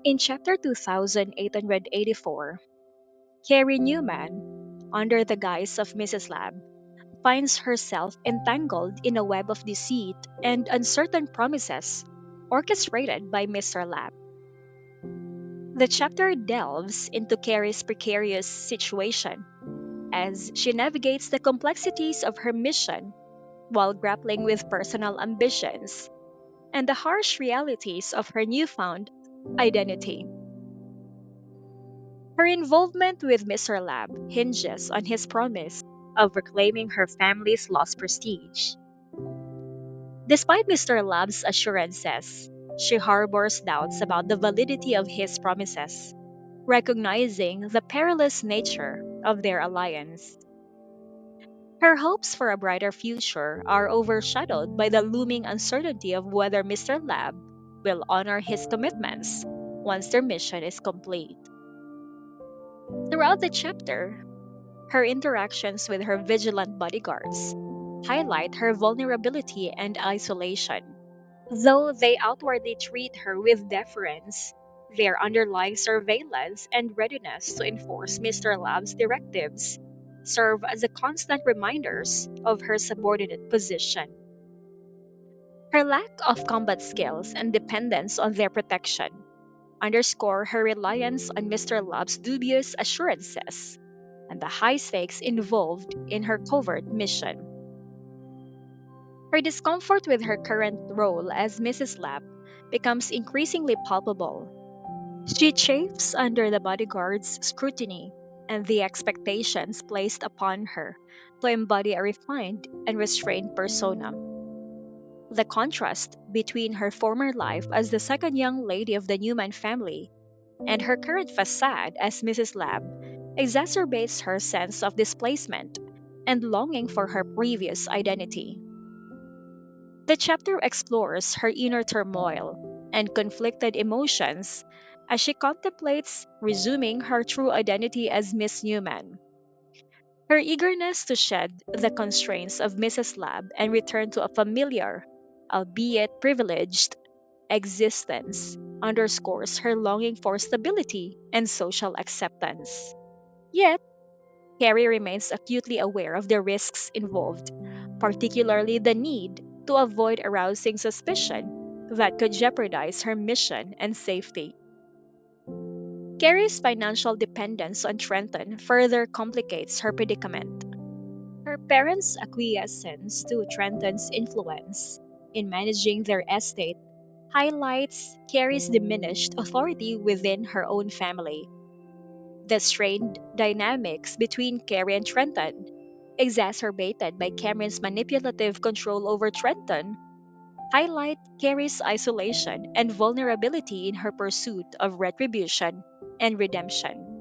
In chapter 2884, Carrie Newman, under the guise of Mrs. Lab, finds herself entangled in a web of deceit and uncertain promises orchestrated by Mr. Lab. The chapter delves into Carrie's precarious situation as she navigates the complexities of her mission while grappling with personal ambitions and the harsh realities of her newfound identity. Her involvement with Mr. Lab hinges on his promise of reclaiming her family's lost prestige. Despite Mr. Lab's assurances, she harbors doubts about the validity of his promises, recognizing the perilous nature of their alliance. Her hopes for a brighter future are overshadowed by the looming uncertainty of whether Mr. Lab will honor his commitments once their mission is complete. Throughout the chapter, her interactions with her vigilant bodyguards highlight her vulnerability and isolation. Though they outwardly treat her with deference, their underlying surveillance and readiness to enforce Mr. Lab's directives serve as a constant reminders of her subordinate position. Her lack of combat skills and dependence on their protection underscore her reliance on Mr. Lab's dubious assurances and the high stakes involved in her covert mission. Her discomfort with her current role as Mrs. Lab becomes increasingly palpable. She chafes under the bodyguard's scrutiny and the expectations placed upon her to embody a refined and restrained persona. The contrast between her former life as the second young lady of the Newman family and her current facade as Mrs. Lab exacerbates her sense of displacement and longing for her previous identity. The chapter explores her inner turmoil and conflicted emotions as she contemplates resuming her true identity as Miss Newman. Her eagerness to shed the constraints of Mrs. Lab and return to a familiar, albeit privileged, existence underscores her longing for stability and social acceptance. Yet, Carrie remains acutely aware of the risks involved, particularly the need to avoid arousing suspicion that could jeopardize her mission and safety. Carrie's financial dependence on Trenton further complicates her predicament. Her parents' acquiescence to Trenton's influence in managing their estate highlights Carrie's diminished authority within her own family. The strained dynamics between Carrie and Trenton, exacerbated by Cameron's manipulative control over Trenton, highlight Carrie's isolation and vulnerability in her pursuit of retribution and redemption.